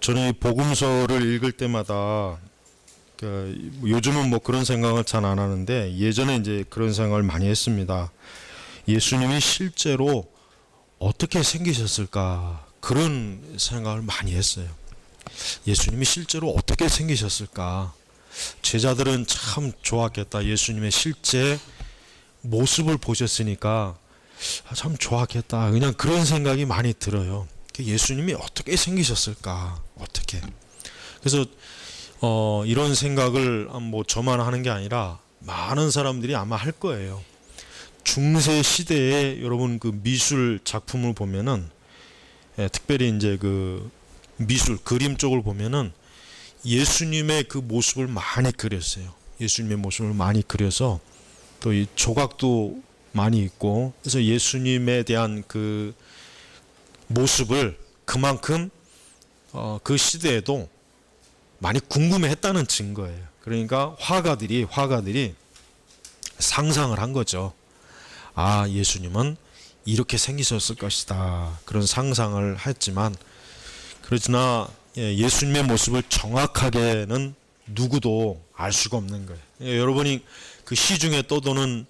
저는 이 복음서를 읽을 때마다 요즘은 뭐 그런 생각을 잘 안 하는데 예전에 이제 그런 생각을 많이 했습니다. 예수님이 실제로 어떻게 생기셨을까 그런 생각을 많이 했어요. 예수님이 실제로 어떻게 생기셨을까. 제자들은 참 좋았겠다. 예수님의 실제 모습을 보셨으니까 참 좋았겠다. 그냥 그런 생각이 많이 들어요. 예수님이 어떻게 생기셨을까? 어떻게? 그래서 이런 생각을 뭐 저만 하는 게 아니라 많은 사람들이 아마 할 거예요. 중세 시대에 여러분 그 미술 작품을 보면은 특별히 이제 그 미술 그림 쪽을 보면은 예수님의 그 모습을 많이 그렸어요. 예수님의 모습을 많이 그려서 또 이 조각도 많이 있고 그래서 예수님에 대한 그 모습을 그만큼 그 시대에도 많이 궁금해했다는 증거예요. 그러니까 화가들이 상상을 한 거죠. 아, 예수님은 이렇게 생기셨을 것이다. 그런 상상을 했지만 그러나 예수님의 모습을 정확하게는 누구도 알 수가 없는 거예요. 여러분이 그 시중에 떠도는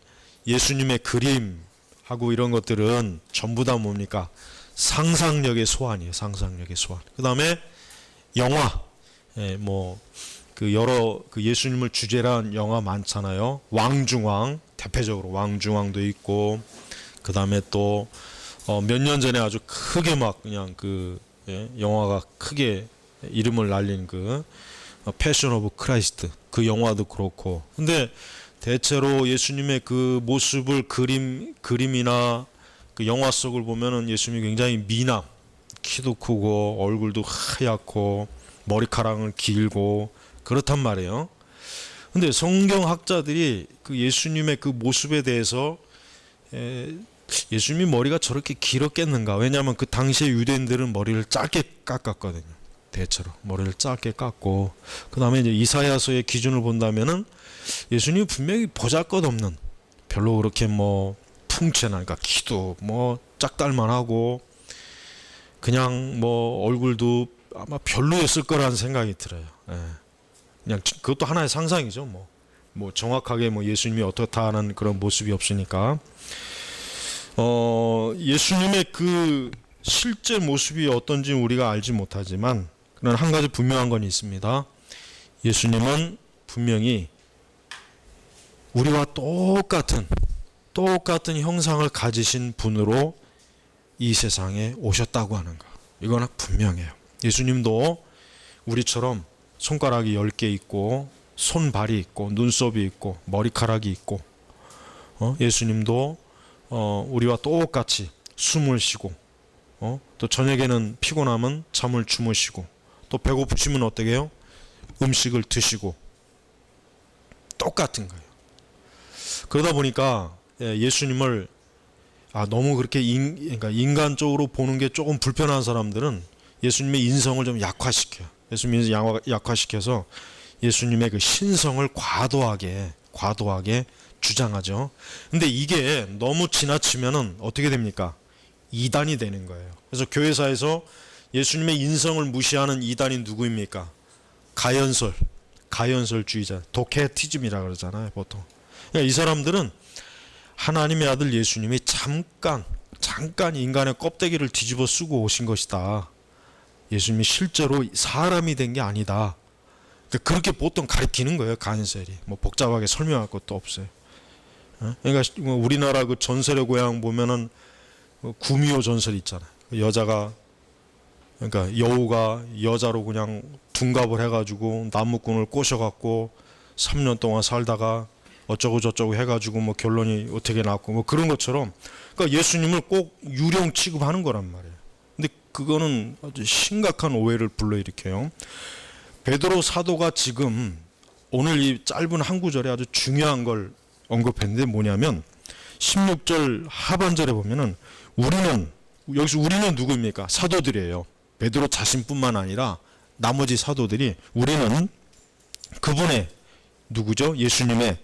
예수님의 그림하고 이런 것들은 전부 다 뭡니까? 상상력의 소환이에요. 상상력의 소환. 그 다음에 영화, 뭐 그 여러 그 예수님을 주제로 한 영화 많잖아요. 왕중왕, 대표적으로 왕중왕도 있고, 그 다음에 또 몇 년 전에 아주 크게 막 그냥 그 영화가 크게 이름을 날린 그 패션 오브 크라이스트 그 영화도 그렇고. 근데 대체로 예수님의 그 모습을 그림이나 그 영화 속을 보면은 예수님이 굉장히 미남, 키도 크고 얼굴도 하얗고 머리카락은 길고 그렇단 말이에요. 근데 성경학자들이 그 예수님의 그 모습에 대해서 예수님이 머리가 저렇게 길었겠는가? 왜냐하면 그 당시에 유대인들은 머리를 짧게 깎았거든요. 대체로 머리를 짧게 깎고 그 다음에 이제 이사야서의 기준을 본다면은 예수님이 분명히 보잘것없는 별로 그렇게 뭐 풍채나 그러니까 키도 뭐 짝달만하고 그냥 뭐 얼굴도 아마 별로였을 거라는 생각이 들어요. 그냥 그것도 하나의 상상이죠. 뭐 정확하게 뭐 예수님이 어떻다는 그런 모습이 없으니까 예수님의 그 실제 모습이 어떤지 우리가 알지 못하지만 그런 한 가지 분명한 건 있습니다. 예수님은 분명히 우리와 똑같은 형상을 가지신 분으로 이 세상에 오셨다고 하는 거. 이건 분명해요. 예수님도 우리처럼 손가락이 10개 있고 손발이 있고 눈썹이 있고 머리카락이 있고 예수님도 우리와 똑같이 숨을 쉬고 또 저녁에는 피곤하면 잠을 주무시고 또 배고프시면 어떻게 해요? 음식을 드시고 똑같은 거예요. 그러다 보니까 예수님을 너무 그렇게 그러니까 인간적으로 보는 게 조금 불편한 사람들은 예수님의 인성을 좀 약화시켜요. 예수님을 약화시켜서 예수님의 그 신성을 과도하게 주장하죠. 근데 이게 너무 지나치면은 어떻게 됩니까? 이단이 되는 거예요. 그래서 교회사에서 예수님의 인성을 무시하는 이단이 누구입니까? 가연설주의자, 도케티즘이라 그러잖아요, 보통. 그러니까 이 사람들은 하나님의 아들 예수님이 잠깐 인간의 껍데기를 뒤집어 쓰고 오신 것이다. 예수님이 실제로 사람이 된 게 아니다. 그렇게 보통 가르치는 거예요, 가연설이. 뭐 복잡하게 설명할 것도 없어요. 그러니까 우리나라 그 전설의 고향 보면은 구미호 전설 있잖아요. 여자가 그러니까 여우가 여자로 그냥 둔갑을 해가지고 나무꾼을 꼬셔갖고 3년 동안 살다가 어쩌고 저쩌고 해가지고 뭐 결론이 어떻게 났고 뭐 그런 것처럼 그러니까 예수님을 꼭 유령 취급하는 거란 말이에요. 근데 그거는 아주 심각한 오해를 불러일으켜요. 베드로 사도가 지금 오늘 이 짧은 한 구절에 아주 중요한 걸 언급했는데 뭐냐면 16절 하반절에 보면은 여기서 우리는 누구입니까? 사도들이에요. 베드로 자신뿐만 아니라 나머지 사도들이 우리는 그분의 누구죠? 예수님의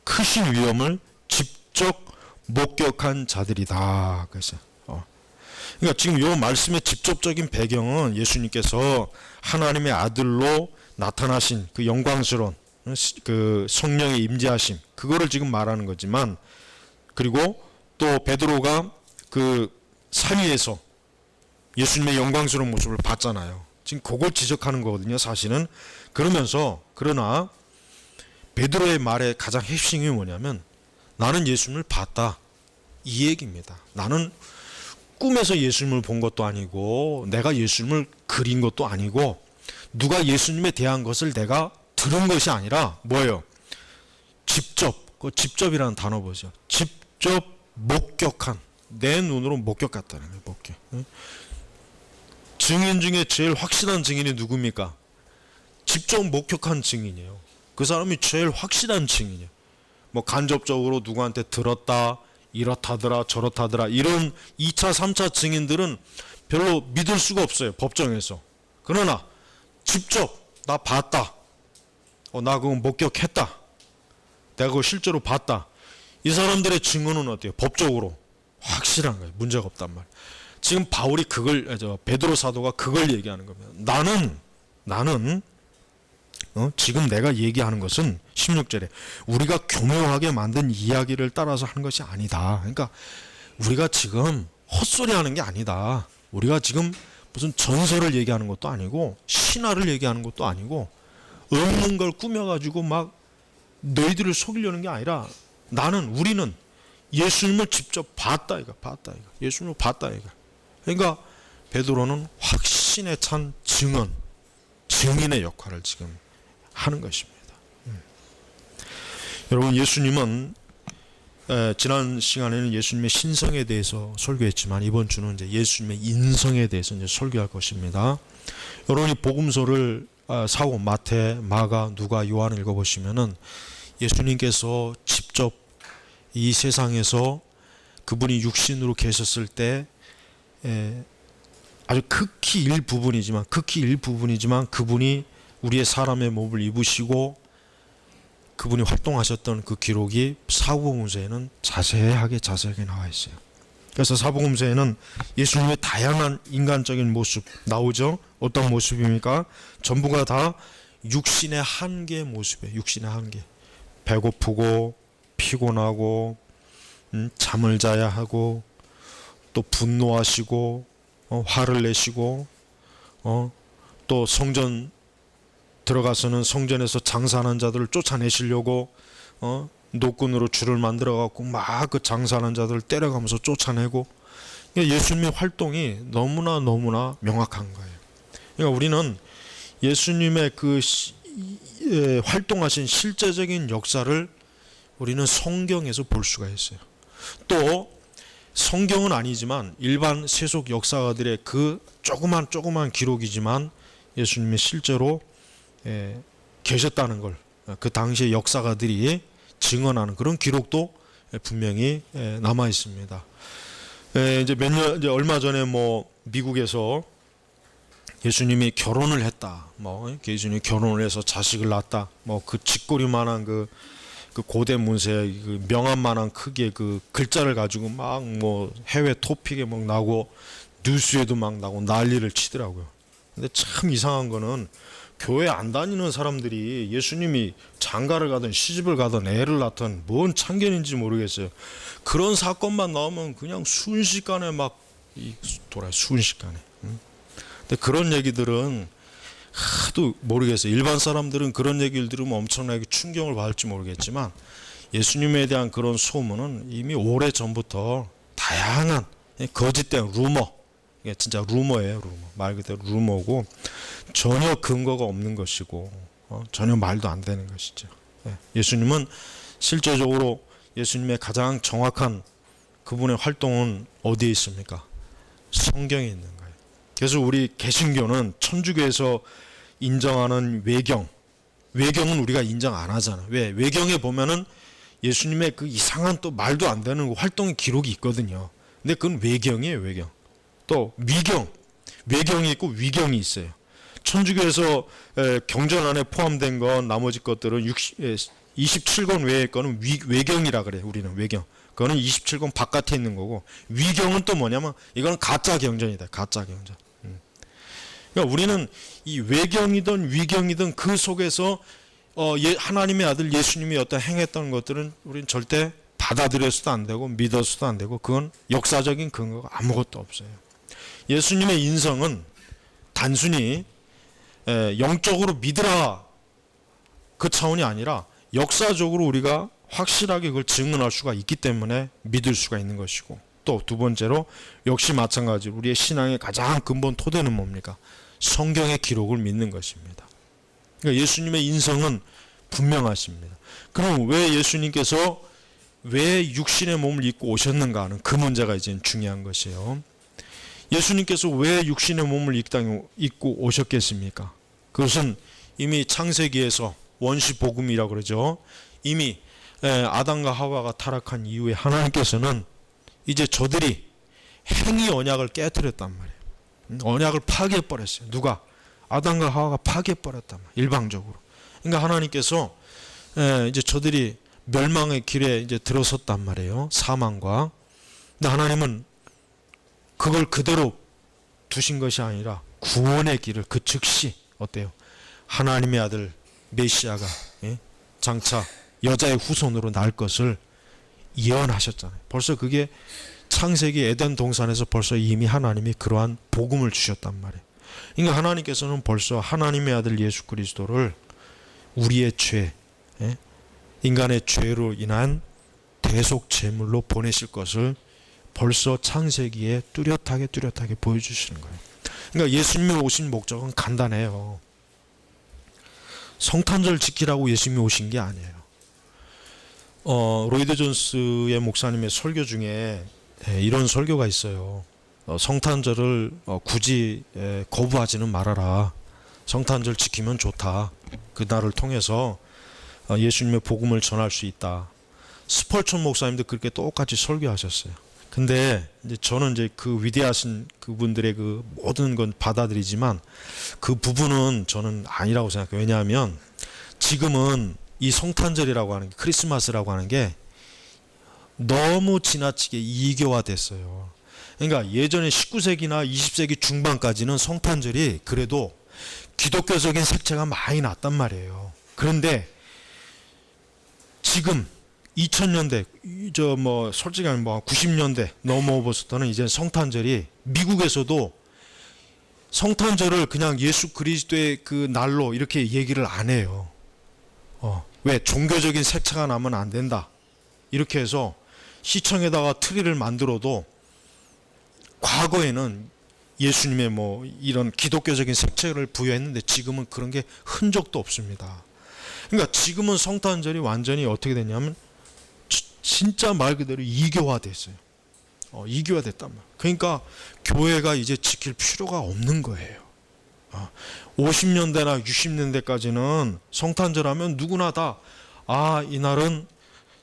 크신 위엄을 직접 목격한 자들이다. 그래서 그러니까 지금 이 말씀의 직접적인 배경은 예수님께서 하나님의 아들로 나타나신 그 영광스러운 그 성령의 임재하심, 그거를 지금 말하는 거지만, 그리고 또 베드로가 그 산 위에서 예수님의 영광스러운 모습을 봤잖아요. 지금 그걸 지적하는 거거든요, 사실은. 그러나 베드로의 말의 가장 핵심이 뭐냐면, 나는 예수님을 봤다, 이 얘기입니다. 나는 꿈에서 예수님을 본 것도 아니고, 내가 예수님을 그린 것도 아니고, 누가 예수님에 대한 것을 내가 들은 것이 아니라 뭐예요? 직접, 그 직접이라는 단어 보죠. 직접 목격한, 내 눈으로 목격했다는 거예요. 목격. 증인 중에 제일 확실한 증인이 누굽니까? 직접 목격한 증인이에요. 그 사람이 제일 확실한 증인이에요. 뭐 간접적으로 누구한테 들었다, 이렇다더라, 저렇다더라, 이런 2차, 3차 증인들은 별로 믿을 수가 없어요, 법정에서. 그러나 직접 나 봤다, 나 그거 목격했다, 내가 그거 실제로 봤다, 이 사람들의 증언은 어때요? 법적으로 확실한 거예요. 문제가 없단 말이에요. 지금 바울이 베드로 사도가 그걸 얘기하는 겁니다. 나는 지금 내가 얘기하는 것은 16절에 우리가 교묘하게 만든 이야기를 따라서 하는 것이 아니다. 그러니까 우리가 지금 헛소리 하는 게 아니다. 우리가 지금 무슨 전설을 얘기하는 것도 아니고 신화를 얘기하는 것도 아니고 없는 걸 꾸며가지고 막 너희들을 속이려는 게 아니라, 우리는 예수님을 직접 봤다 이거. 예수님을 봤다 이거. 그러니까 베드로는 확신에 찬 증인의 역할을 지금 하는 것입니다. 여러분, 예수님은 지난 시간에는 예수님의 신성에 대해서 설교했지만, 이번 주는 이제 예수님의 인성에 대해서 이제 설교할 것입니다. 여러분이 복음서를 사고, 마태, 마가, 누가, 요한을 읽어보시면은 예수님께서 직접 이 세상에서 그분이 육신으로 계셨을 때 아주 극히 일부분이지만 그분이 우리의 사람의 몸을 입으시고 그분이 활동하셨던 그 기록이 사복음서에는 자세하게 나와 있어요. 그래서 사복음서에는 예수님의 다양한 인간적인 모습 나오죠. 어떤 모습입니까? 전부가 다 육신의 한계 모습이에요. 육신의 한계. 배고프고 피곤하고 잠을 자야 하고, 또 분노하시고 화를 내시고, 또 성전 들어가서는 성전에서 장사하는 자들을 쫓아내시려고 노끈으로 줄을 만들어 갖고 막 그 장사하는 자들을 때려가면서 쫓아내고. 그러니까 예수님의 활동이 너무나 명확한 거예요. 그러니까 우리는 예수님의 그 활동하신 실제적인 역사를 우리는 성경에서 볼 수가 있어요. 또 성경은 아니지만 일반 세속 역사가들의 그 조그만 기록이지만 예수님이 실제로 계셨다는 걸 그 당시의 역사가들이 증언하는 그런 기록도 분명히 남아 있습니다. 이제 얼마 전에 미국에서 예수님이 결혼을 했다, 예수님이 결혼을 해서 자식을 낳았다, 그 쥐꼬리만한 그 고대 문서에 그 명함만한 크기의 그 글자를 가지고 막 해외 토픽에 막 나고 뉴스에도 막 나고 난리를 치더라고요. 근데 참 이상한 거는 교회 안 다니는 사람들이 예수님이 장가를 가든 시집을 가든 애를 낳든 뭔 참견인지 모르겠어요. 그런 사건만 나오면 그냥 순식간에 막 돌아요. 순식간에. 근데 그런 얘기들은 하도 모르겠어요. 일반 사람들은 그런 얘기를 들으면 엄청나게 충격을 받을지 모르겠지만, 예수님에 대한 그런 소문은 이미 오래 전부터 다양한 거짓된 루머, 진짜 루머예요. 말 그대로 루머고 전혀 근거가 없는 것이고 전혀 말도 안 되는 것이죠. 예수님은 실제적으로 예수님의 가장 정확한 그분의 활동은 어디에 있습니까? 성경에 있는 거예요. 그래서 우리 개신교는 천주교에서 인정하는 외경은 우리가 인정 안 하잖아. 왜? 외경에 보면은 예수님의 그 이상한 또 말도 안 되는 활동의 기록이 있거든요. 근데 그건 외경이에요. 외경. 또 외경이 있고 위경이 있어요. 천주교에서 경전 안에 포함된 건 나머지 것들은 27권 외의 거는 외경이라 그래요. 우리는 외경. 그거는 27권 바깥에 있는 거고, 위경은 또 뭐냐면 이거는 가짜 경전이다. 가짜 경전. 그러니까 우리는 이 외경이든 위경이든 그 속에서 하나님의 아들 예수님이 어떤 행했던 것들은 우리는 절대 받아들여서도 안 되고 믿어서도 안 되고, 그건 역사적인 근거가 아무것도 없어요. 예수님의 인성은 단순히 영적으로 믿으라 그 차원이 아니라 역사적으로 우리가 확실하게 그걸 증언할 수가 있기 때문에 믿을 수가 있는 것이고, 또 두 번째로 역시 마찬가지로 우리의 신앙의 가장 근본 토대는 뭡니까? 성경의 기록을 믿는 것입니다. 그러니까 예수님의 인성은 분명하십니다. 그럼 왜 예수님께서 왜 육신의 몸을 입고 오셨는가 하는 그 문제가 이제 중요한 것이에요. 예수님께서 왜 육신의 몸을 입고 오셨겠습니까? 그것은 이미 창세기에서 원시복음이라고 그러죠. 이미 아담과 하와가 타락한 이후에 하나님께서는 이제 저들이 행위 언약을 깨뜨렸단 말이에요. 언약을 파괴해버렸어요. 누가? 아담과 하와가 파괴해버렸단 말이에요. 일방적으로. 그러니까 하나님께서 이제 저들이 멸망의 길에 이제 들어섰단 말이에요. 사망과. 근데 하나님은 그걸 그대로 두신 것이 아니라 구원의 길을 그 즉시 어때요? 하나님의 아들 메시아가 장차 여자의 후손으로 날 것을 예언하셨잖아요. 벌써 그게 창세기 에덴 동산에서 벌써 이미 하나님이 그러한 복음을 주셨단 말이에요. 그러니까 하나님께서는 벌써 하나님의 아들 예수 그리스도를 우리의 죄, 인간의 죄로 인한 대속 제물로 보내실 것을 벌써 창세기에 뚜렷하게 보여주시는 거예요. 그러니까 예수님이 오신 목적은 간단해요. 성탄절 지키라고 예수님이 오신 게 아니에요. 로이드 존스의 목사님의 설교 중에 이런 설교가 있어요. 성탄절을 굳이 거부하지는 말아라. 성탄절 지키면 좋다. 그날을 통해서 예수님의 복음을 전할 수 있다. 스펄천 목사님도 그렇게 똑같이 설교하셨어요. 근데 이제 저는 이제 그 위대하신 그분들의 그 모든 건 받아들이지만 그 부분은 저는 아니라고 생각해요. 왜냐하면 지금은 이 성탄절이라고 하는 게, 크리스마스라고 하는 게 너무 지나치게 이교화됐어요. 그러니까 예전에 19세기나 20세기 중반까지는 성탄절이 그래도 기독교적인 색채가 많이 났단 말이에요. 그런데 지금 2000년대 솔직히 90년대 넘어오고부터는 이제 성탄절이 미국에서도 성탄절을 그냥 예수 그리스도의 그 날로 이렇게 얘기를 안 해요. 왜? 종교적인 색채가 나면 안 된다. 이렇게 해서 시청에다가 트리를 만들어도 과거에는 예수님의 이런 기독교적인 색채를 부여했는데 지금은 그런 게 흔적도 없습니다. 그러니까 지금은 성탄절이 완전히 어떻게 됐냐면 진짜 말 그대로 이교화됐어요. 이교화됐단 말이에요. 그러니까 교회가 이제 지킬 필요가 없는 거예요. 50년대나 60년대까지는 성탄절 하면 누구나 다 이날은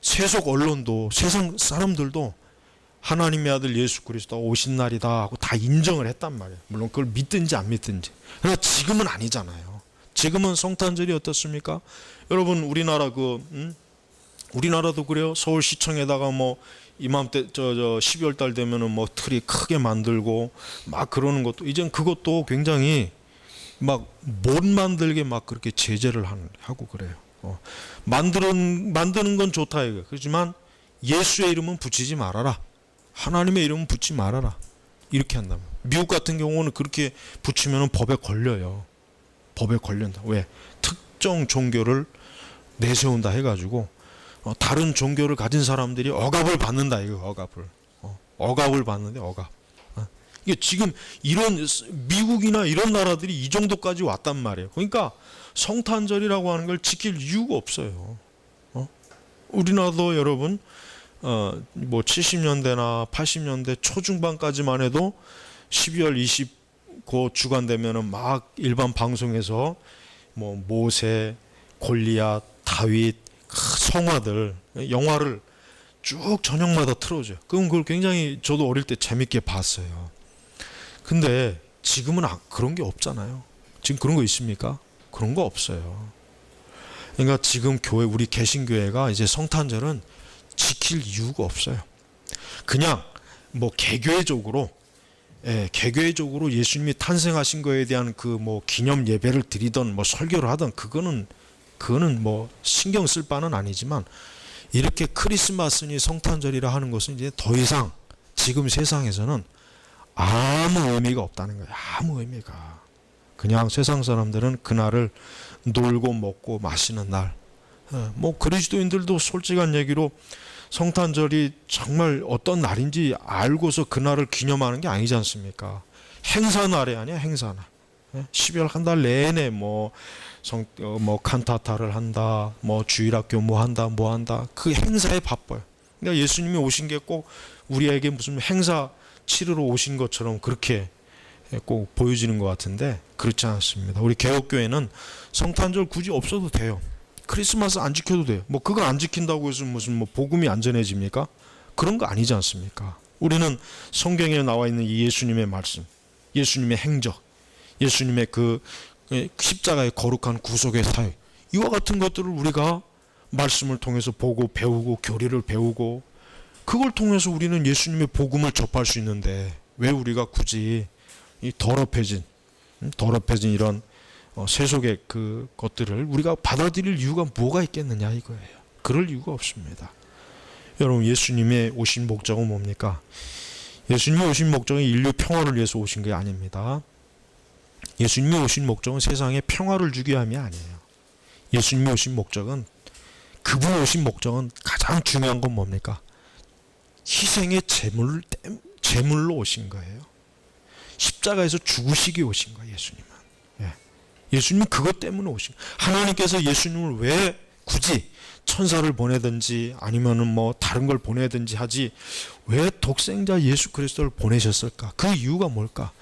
세속 언론도 세상 사람들도 하나님의 아들 예수 그리스도가 오신 날이다 하고 다 인정을 했단 말이에요. 물론 그걸 믿든지 안 믿든지. 그러나 지금은 아니잖아요. 지금은 성탄절이 어떻습니까? 여러분 우리나라 우리나라도 그래요. 서울시청에다가 이맘때 12월 달 되면은 트리 크게 만들고 막 그러는 것도 이젠 그것도 굉장히 못 만들게 그렇게 제재를 하고 그래요. 만드는 건 좋다 이거. 그렇지만 예수의 이름은 붙이지 말아라. 하나님의 이름은 붙이지 말아라. 이렇게 한다면. 미국 같은 경우는 그렇게 붙이면 법에 걸려요. 법에 걸린다. 왜? 특정 종교를 내세운다 해가지고 다른 종교를 가진 사람들이 억압을 받는다 이거. 억압을 받는데 억압. 이게 지금 이런 미국이나 이런 나라들이 이 정도까지 왔단 말이에요. 그러니까 성탄절이라고 하는 걸 지킬 이유가 없어요. 우리나라도 여러분 70년대나 80년대 초중반까지만 해도 12월 29 주간 되면은 막 일반 방송에서 모세, 골리앗, 다윗, 성화들 영화를 쭉 저녁마다 틀어줘요. 그럼 그걸 굉장히 저도 어릴 때 재밌게 봤어요. 근데 지금은 그런 게 없잖아요. 지금 그런 거 있습니까? 그런 거 없어요. 그러니까 지금 우리 개신교회가 이제 성탄절은 지킬 이유가 없어요. 그냥 뭐 개교회적으로 개교회적으로 예수님이 탄생하신 거에 대한 그 뭐 기념 예배를 드리던 뭐 설교를 하던 그거는 뭐 신경 쓸 바는 아니지만, 이렇게 크리스마스니 성탄절이라 하는 것은 이제 더 이상 지금 세상에서는 아무 의미가 없다는 거예요. 아무 의미가. 그냥 세상 사람들은 그날을 놀고 먹고 마시는 날. 뭐 그리스도인들도 솔직한 얘기로 성탄절이 정말 어떤 날인지 알고서 그날을 기념하는 게 아니지 않습니까? 행사날이 아니야, 행사날. 12월 한 달 내내 뭐 칸타타를 한다, 뭐 주일학교 뭐 한다, 그 행사에 바빠요. 그러니까 예수님이 오신 게 꼭 우리에게 무슨 행사 치르러 오신 것처럼 그렇게 꼭 보여지는 것 같은데, 그렇지 않습니다. 우리 개혁교회는 성탄절 굳이 없어도 돼요. 크리스마스 안 지켜도 돼요. 뭐 그거 안 지킨다고 해서 무슨 뭐 복음이 안전해집니까? 그런 거 아니지 않습니까? 우리는 성경에 나와 있는 이 예수님의 말씀, 예수님의 행적, 예수님의 그 십자가의 거룩한 구속의 사역, 이와 같은 것들을 우리가 말씀을 통해서 보고 배우고 교리를 배우고, 그걸 통해서 우리는 예수님의 복음을 접할 수 있는데, 왜 우리가 굳이 이 더럽혀진 이런 세속의 그 것들을 우리가 받아들일 이유가 뭐가 있겠느냐 이거예요. 그럴 이유가 없습니다. 여러분, 예수님의 오신 목적은 뭡니까? 예수님이 오신 목적은 인류 평화를 위해서 오신 게 아닙니다. 예수님이 오신 목적은 세상에 평화를 주기 위함이 아니에요. 예수님이 오신 목적은, 그분 오신 목적은 가장 중요한 건 뭡니까? 희생의 제물로 오신 거예요. 십자가에서 죽으시기 오신 거예요, 예수님은. 예수님은 그것 때문에 오신 거예요. 하나님께서 예수님을 왜 굳이 천사를 보내든지 아니면은 뭐 다른 걸 보내든지 하지, 왜 독생자 예수 그리스도를 보내셨을까? 그 이유가 뭘까?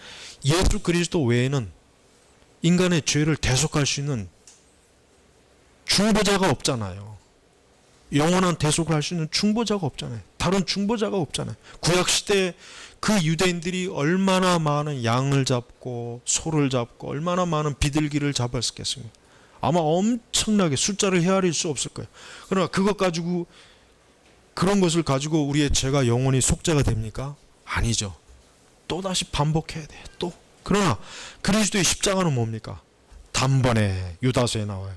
예수 그리스도 외에는 인간의 죄를 대속할 수 있는 중보자가 없잖아요. 영원한 대속을 할 수 있는 중보자가 없잖아요. 다른 중보자가 없잖아요. 구약시대에 그 유대인들이 얼마나 많은 양을 잡고 소를 잡고 얼마나 많은 비둘기를 잡았겠습니까? 아마 엄청나게 숫자를 헤아릴 수 없을 거예요. 그러나 그런 것을 가지고 우리의 죄가 영원히 속죄가 됩니까? 아니죠. 또다시 반복해야 돼요. 또. 그러나 그리스도의 십자가는 뭡니까? 단번에, 유다서에 나와요.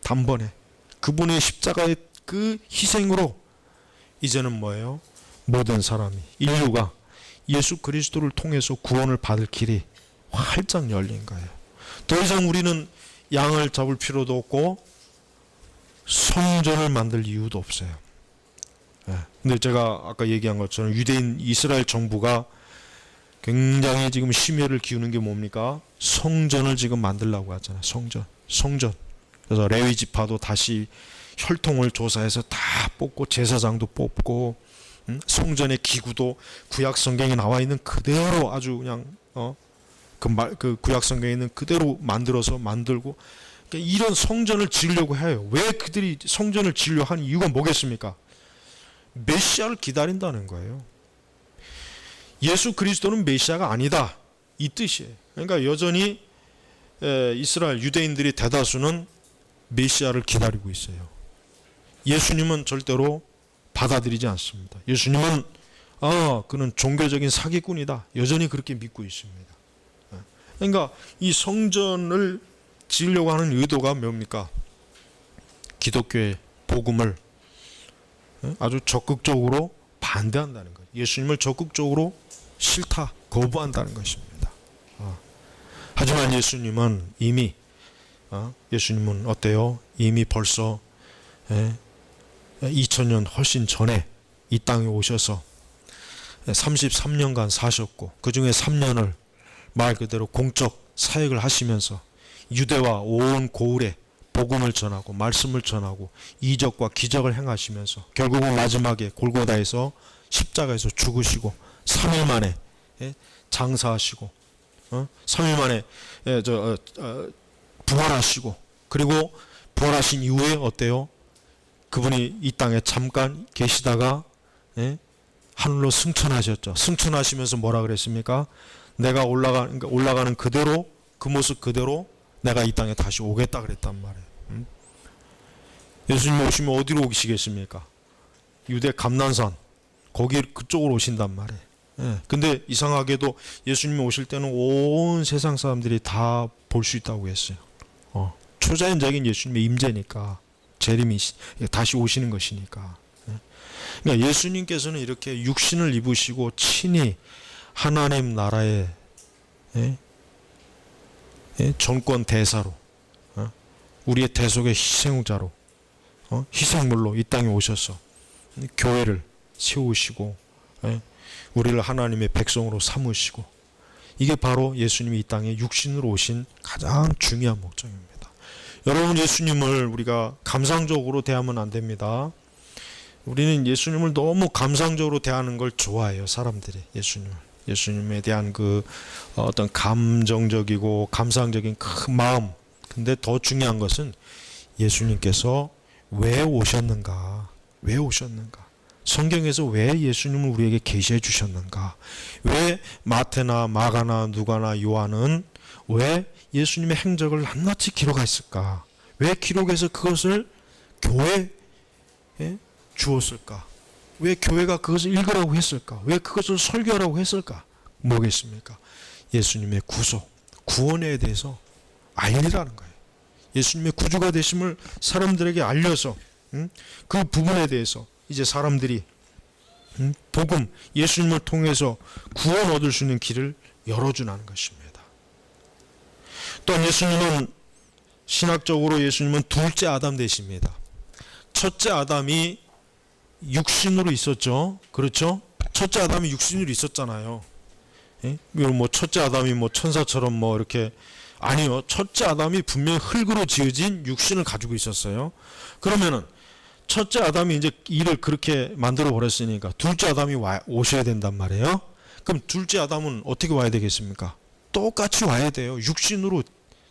단번에 그분의 십자가의 그 희생으로 이제는 뭐예요? 모든 사람이, 인류가 예수 그리스도를 통해서 구원을 받을 길이 활짝 열린 거예요. 더 이상 우리는 양을 잡을 필요도 없고 성전을 만들 이유도 없어요. 근데 제가 아까 얘기한 것처럼 유대인 이스라엘 정부가 굉장히 지금 심혈을 기우는 게 뭡니까? 성전을 지금 만들려고 하잖아요. 성전. 그래서 레위 지파도 다시 혈통을 조사해서 다 뽑고, 제사장도 뽑고, 성전의 기구도 구약 성경에 나와 있는 그대로 아주 그냥 그 구약 성경에 있는 그대로 만들고, 그러니까 이런 성전을 지으려고 해요. 왜 그들이 성전을 지으려고 하는 이유가 뭐겠습니까? 메시아를 기다린다는 거예요. 예수 그리스도는 메시아가 아니다, 이 뜻이에요. 그러니까 여전히 이스라엘 유대인들이 대다수는 메시아를 기다리고 있어요. 예수님은 절대로 받아들이지 않습니다. 예수님은 그는 종교적인 사기꾼이다, 여전히 그렇게 믿고 있습니다. 그러니까 이 성전을 지으려고 하는 의도가 뭡니까? 기독교의 복음을 아주 적극적으로 반대한다는 거예요. 예수님을 적극적으로 싫다, 거부한다는 것입니다. 하지만 예수님은 이미 예수님은 어때요? 이미 벌써 2000년 훨씬 전에 이 땅에 오셔서 33년간 사셨고, 그 중에 3년을 말 그대로 공적 사역을 하시면서 유대와 온 고을에 복음을 전하고 말씀을 전하고 이적과 기적을 행하시면서 결국은 마지막에 골고다에서 십자가에서 죽으시고 3일 만에 장사하시고 3일 만에 부활하시고, 그리고 부활하신 이후에 어때요? 그분이 이 땅에 잠깐 계시다가 하늘로 승천하셨죠. 승천하시면서 뭐라 그랬습니까? 내가 올라가는 그대로, 그 모습 그대로 내가 이 땅에 다시 오겠다 그랬단 말이에요. 예수님 오시면 어디로 오시겠습니까? 유대 감난산 거기 그쪽으로 오신단 말이에요. 예. 근데 이상하게도 예수님이 오실 때는 온 세상 사람들이 다 볼 수 있다고 했어요. 초자연적인 예수님의 임재니까, 재림이 다시 오시는 것이니까. 예. 그러니까 예수님께서는 이렇게 육신을 입으시고 친히 하나님 나라의 정권 대사로, 우리의 대속의 희생자로, 희생물로 이 땅에 오셔서 교회를 세우시고 우리를 하나님의 백성으로 삼으시고, 이게 바로 예수님이 이 땅에 육신으로 오신 가장 중요한 목적입니다. 여러분, 예수님을 우리가 감상적으로 대하면 안 됩니다. 우리는 예수님을 너무 감상적으로 대하는 걸 좋아해요. 사람들이 예수님에 대한 그 어떤 감정적이고 감상적인 큰 마음. 근데 더 중요한 것은 예수님께서 왜 오셨는가? 왜 오셨는가? 성경에서 왜 예수님을 우리에게 계시해 주셨는가? 왜 마태나 마가나 누가나 요한은 왜 예수님의 행적을 낱낱이 기록했을까? 왜 기록해서 그것을 교회에 주었을까? 왜 교회가 그것을 읽으라고 했을까? 왜 그것을 설교하라고 했을까? 뭐겠습니까? 예수님의 구원에 대해서 알리라는 거예요. 예수님의 구주가 되심을 사람들에게 알려서 그 부분에 대해서 이제 사람들이 복음, 예수님을 통해서 구원 얻을 수 있는 길을 열어주는 것입니다. 또한 예수님은 신학적으로 예수님은 둘째 아담 되십니다. 첫째 아담이 육신으로 있었죠. 그렇죠? 첫째 아담이 육신으로 있었잖아요. 뭐 첫째 아담이 뭐 천사처럼 뭐 이렇게, 아니요. 첫째 아담이 분명히 흙으로 지어진 육신을 가지고 있었어요. 그러면은 첫째 아담이 이제 일을 그렇게 만들어 버렸으니까 둘째 아담이 오셔야 된단 말이에요. 그럼 둘째 아담은 어떻게 와야 되겠습니까? 똑같이 와야 돼요. 육신으로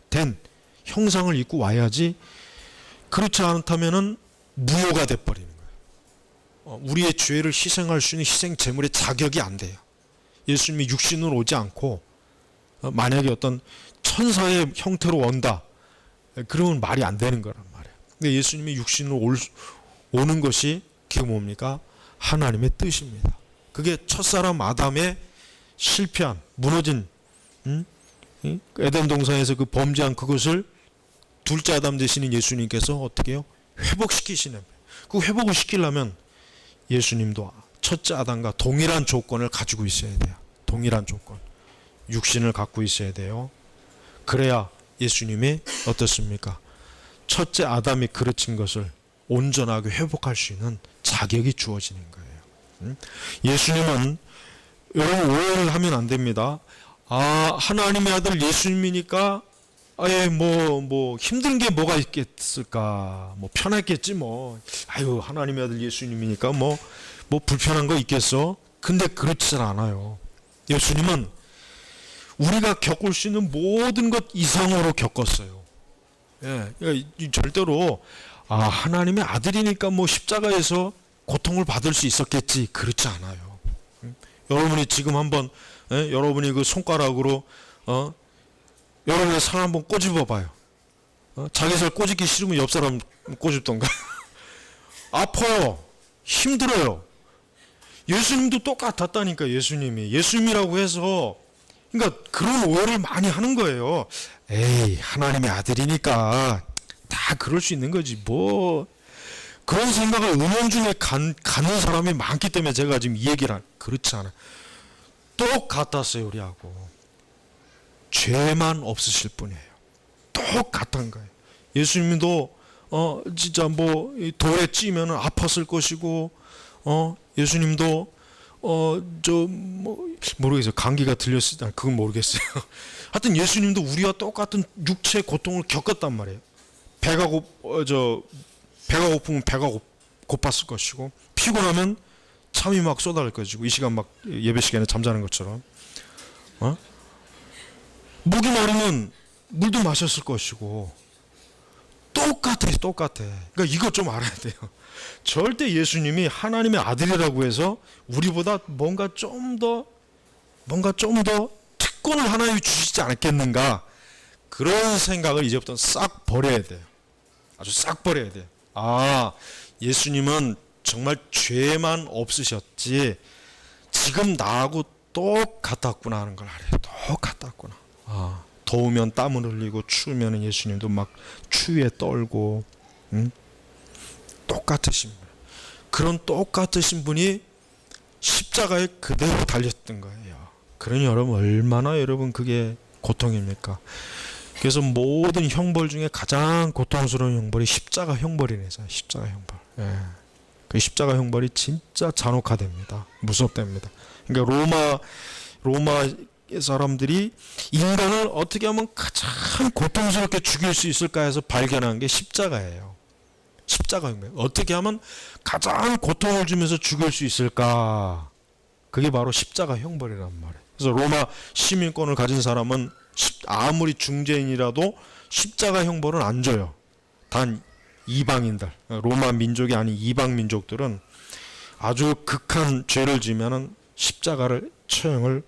된 형상을 입고 와야지. 그렇지 않다면은 무효가 돼버리는 거예요. 우리의 죄를 희생할 수 있는 희생 제물의 자격이 안 돼요. 예수님이 육신으로 오지 않고 만약에 어떤 천사의 형태로 온다, 그러면 말이 안 되는 거란 말이에요. 근데 예수님이 육신으로 오는 것이 그게 뭡니까? 하나님의 뜻입니다. 그게 첫사람 아담의 실패한, 무너진 에덴 동산에서 그 범죄한 그것을 둘째 아담 되시는 예수님께서 어떻게 해요? 회복시키시는 거예요. 그 회복을 시키려면 예수님도 첫째 아담과 동일한 조건을 가지고 있어야 돼요. 동일한 조건. 육신을 갖고 있어야 돼요. 그래야 예수님이 어떻습니까? 첫째 아담이 그르친 것을 온전하게 회복할 수 있는 자격이 주어지는 거예요. 예수님은, 여러분 오해를 하면 안 됩니다. 하나님의 아들 예수님이니까 뭐 힘든 게 뭐가 있겠을까? 뭐 편했겠지 뭐. 하나님의 아들 예수님이니까 뭐 불편한 거 있겠어? 근데 그렇지 않아요. 예수님은 우리가 겪을 수 있는 모든 것 이상으로 겪었어요. 절대로 하나님의 아들이니까 뭐 십자가에서 고통을 받을 수 있었겠지, 그렇지 않아요. 여러분이 지금 한번 여러분이 그 손가락으로 여러분의 살 한번 꼬집어 봐요. 자기 살 꼬집기 싫으면 옆 사람 꼬집던가. 아파요. 힘들어요. 예수님도 똑같았다니까. 예수님이라고 해서, 그러니까 그런 오해를 많이 하는 거예요. 하나님의 아들이니까 다 그럴 수 있는 거지 뭐. 그런 생각을 은연중에 가는 사람이 많기 때문에 제가 지금 이 얘기를 그렇지 않아요. 똑같았어요. 우리하고 죄만 없으실 뿐이에요. 똑같은 거예요. 예수님도 진짜 뭐 돌에 찌면 아팠을 것이고, 예수님도 모르겠어요. 감기가 들렸을 때 그건 모르겠어요. 하여튼 예수님도 우리와 똑같은 육체 고통을 겪었단 말이에요. 배가 고프면 배가 고팠을 것이고, 피곤하면 참이 막 쏟아질 것이고, 이 시간 막 예배 시간에 잠자는 것처럼, 목이 마르면 물도 마셨을 것이고, 똑같아. 그러니까 이것 좀 알아야 돼요. 절대 예수님이 하나님의 아들이라고 해서 우리보다 뭔가 좀 더 특권을 하나님이 주시지 않겠는가, 그런 생각을 이제부터 싹 버려야 돼요. 아주 싹 버려야 돼요. 예수님은 정말 죄만 없으셨지 지금 나하고 똑같았구나 하는 걸 알아요. 똑같았구나. 더우면 땀을 흘리고 추우면 예수님도 막 추위에 떨고 똑같으신 분. 그런 똑같으신 분이 십자가에 그대로 달렸던 거예요. 그러니 여러분 얼마나 여러분 그게 고통입니까? 그래서 모든 형벌 중에 가장 고통스러운 형벌이 십자가 형벌이네요. 십자가 형벌. 예. 그 십자가 형벌이 진짜 잔혹하답니다. 무섭답니다. 그러니까 로마 사람들이 인간을 어떻게 하면 가장 고통스럽게 죽일 수 있을까 해서 발견한 게 십자가예요. 십자가 형벌. 어떻게 하면 가장 고통을 주면서 죽일 수 있을까? 그게 바로 십자가 형벌이란 말이에요. 그래서 로마 시민권을 가진 사람은 아무리 중재인이라도 십자가 형벌은 안 줘요. 단 이방인들, 로마 민족이 아닌 이방 민족들은 아주 극한 죄를 지면은 십자가를 처형을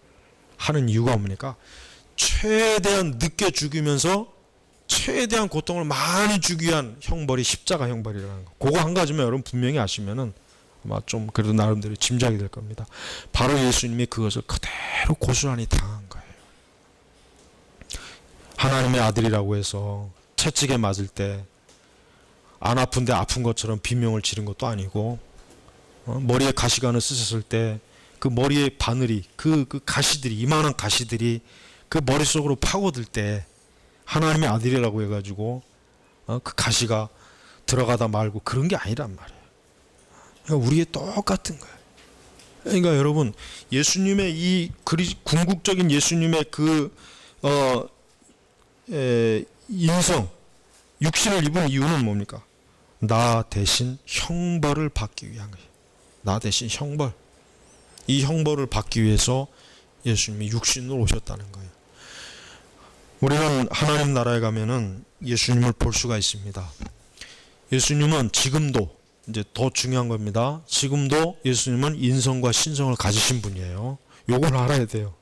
하는 이유가 뭡니까? 최대한 늦게 죽이면서 최대한 고통을 많이 주기 위한 형벌이 십자가 형벌이라는 거. 그거 한 가지만 여러분 분명히 아시면은 아마 좀 그래도 나름대로 짐작이 될 겁니다. 바로 예수님이 그것을 그대로 고스란히 당한 거예요. 하나님의 아들이라고 해서 채찍에 맞을 때 안 아픈데 아픈 것처럼 비명을 지른 것도 아니고, 머리에 가시관을 쓰셨을 때 그 머리의 바늘이 그 가시들이 이만한 가시들이 그 머릿속으로 파고들 때 하나님의 아들이라고 해가지고 그 가시가 들어가다 말고 그런 게 아니란 말이에요. 그러니까 우리의 똑같은 거예요. 그러니까 여러분 예수님의 이 궁극적인 예수님의 인성 육신을 입은 이유는 뭡니까? 나 대신 형벌을 받기 위한 거예요. 나 대신 형벌. 이 형벌을 받기 위해서 예수님이 육신으로 오셨다는 거예요. 우리는 하나님 나라에 가면은 예수님을 볼 수가 있습니다. 예수님은 지금도 이제 더 중요한 겁니다. 지금도 예수님은 인성과 신성을 가지신 분이에요. 요걸 알아야 돼요.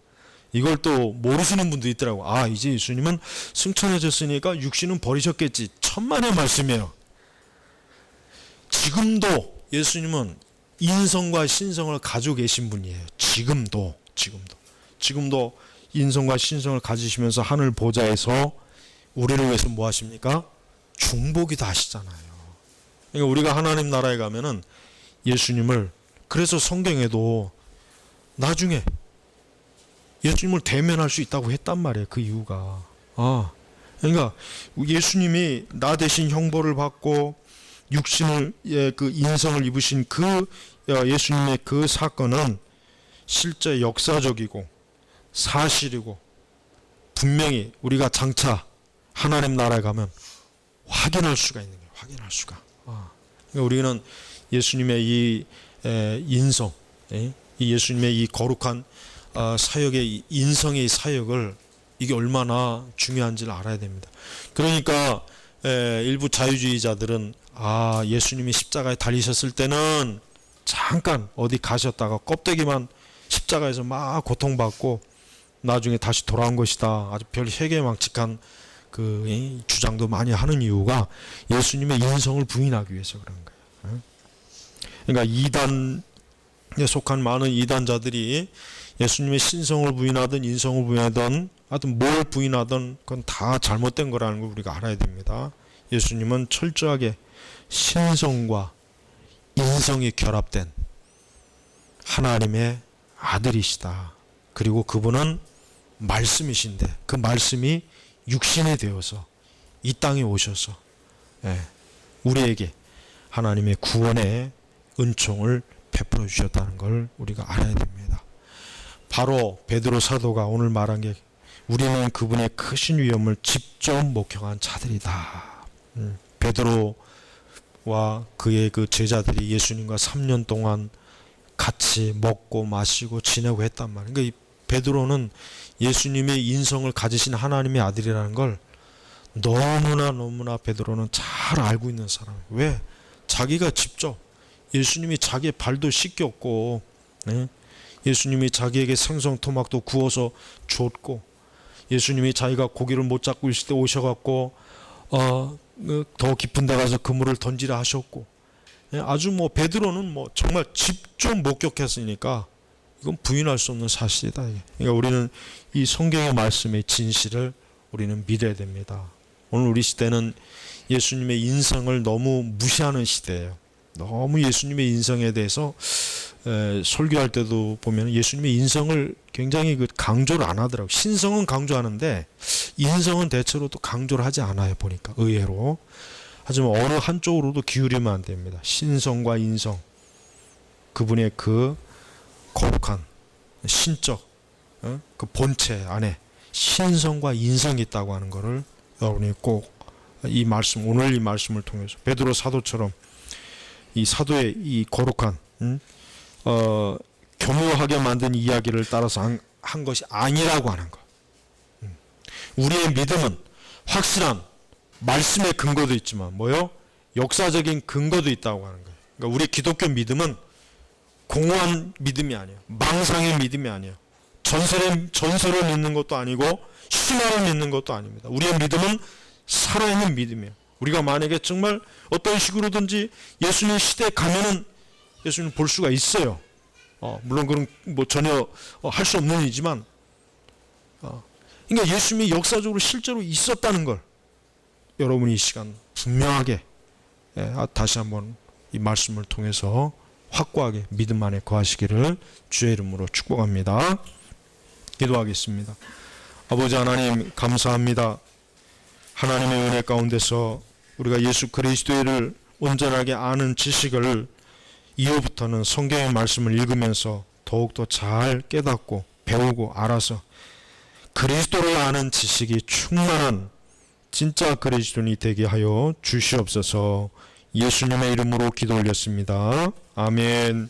이걸 또 모르시는 분도 있더라고. 이제 예수님은 승천해졌으니까 육신은 버리셨겠지. 천만의 말씀이에요. 지금도 예수님은 인성과 신성을 가지고 계신 분이에요. 지금도 인성과 신성을 가지시면서 하늘 보좌에서 우리를 위해서 뭐 하십니까? 중보기도 하시잖아요. 그러니까 우리가 하나님 나라에 가면은 예수님을, 그래서 성경에도 나중에 예수님을 대면할 수 있다고 했단 말이에요. 그 이유가. 그러니까 예수님이 나 대신 형벌을 받고 육신을 그 인성을 입으신 그 예수님의 그 사건은 실제 역사적이고 사실이고 분명히 우리가 장차 하나님 나라에 가면 확인할 수가 있는 거예요. 확인할 수가. 그러니까 우리는 예수님의 이 인성, 이 예수님의 이 거룩한 사역의 인성의 사역을 이게 얼마나 중요한지를 알아야 됩니다. 그러니까 일부 자유주의자들은 예수님이 십자가에 달리셨을 때는 잠깐 어디 가셨다가 껍데기만 십자가에서 막 고통받고 나중에 다시 돌아온 것이다. 아주 별 세계망측한 그 주장도 많이 하는 이유가 예수님의 인성을 부인하기 위해서 그런 거예요. 그러니까 이단에 속한 많은 이단자들이 예수님의 신성을 부인하든 인성을 부인하든 하여튼 뭘 부인하든 그건 다 잘못된 거라는 걸 우리가 알아야 됩니다. 예수님은 철저하게 신성과 인성이 결합된 하나님의 아들이시다. 그리고 그분은 말씀이신데 그 말씀이 육신이 되어서 이 땅에 오셔서 우리에게 하나님의 구원의 은총을 베풀어 주셨다는 걸 우리가 알아야 됩니다. 바로 베드로 사도가 오늘 말한 게 우리는 그분의 크신 위엄을 직접 목격한 자들이다. 베드로와 그의 그 제자들이 예수님과 3년 동안 같이 먹고 마시고 지내고 했단 말이에요. 그러니까 이 베드로는 예수님의 인성을 가지신 하나님의 아들이라는 걸 너무나 베드로는 잘 알고 있는 사람이에요. 왜? 자기가 직접 예수님이 자기의 발도 씻겼고 예수님이 자기에게 생선 토막도 구워서 줬고 예수님이 자기가 고기를 못 잡고 있을 때 오셔갖고 더 깊은 데 가서 그물을 던지라 하셨고 아주 뭐 베드로는 뭐 정말 직접 목격했으니까 이건 부인할 수 없는 사실이다. 그러니까 우리는 이 성경의 말씀의 진실을 우리는 믿어야 됩니다. 오늘 우리 시대는 예수님의 인성을 너무 무시하는 시대예요. 너무 예수님의 인성에 대해서 설교할 때도 보면 예수님의 인성을 굉장히 강조를 안 하더라고요. 신성은 강조하는데 인성은 대체로 또 강조를 하지 않아요. 보니까 의외로. 하지만 어느 한쪽으로도 기울이면 안 됩니다. 신성과 인성, 그분의 그 거룩한 신적 그 본체 안에 신성과 인성이 있다고 하는 것을 여러분이 꼭 이 말씀, 오늘 이 말씀을 통해서 베드로 사도처럼 이 사도의 이 거룩한 교묘하게 만든 이야기를 따라서 한 것이 아니라고 하는 것. 우리의 믿음은 확실한 말씀의 근거도 있지만 뭐요? 역사적인 근거도 있다고 하는 거예요. 그러니까 우리 기독교 믿음은 공허한 믿음이 아니에요. 망상의 믿음이 아니에요. 전설을 믿는 것도 아니고 신화를 믿는 것도 아닙니다. 우리의 믿음은 살아있는 믿음이에요. 우리가 만약에 정말 어떤 식으로든지 예수님 시대에 가면은 예수님을 볼 수가 있어요. 물론 그런 뭐 전혀 할 수 없는 일이지만, 그러니까 예수님이 역사적으로 실제로 있었다는 걸 여러분이 이 시간 분명하게 다시 한번 이 말씀을 통해서 확고하게 믿음 안에 거하시기를 주의 이름으로 축복합니다. 기도하겠습니다. 아버지 하나님 감사합니다. 하나님의 은혜 가운데서 우리가 예수 그리스도를 온전하게 아는 지식을 이후부터는 성경의 말씀을 읽으면서 더욱더 잘 깨닫고 배우고 알아서 그리스도를 아는 지식이 충만한 진짜 그리스도인이 되게 하여 주시옵소서. 예수님의 이름으로 기도 올렸습니다. 아멘.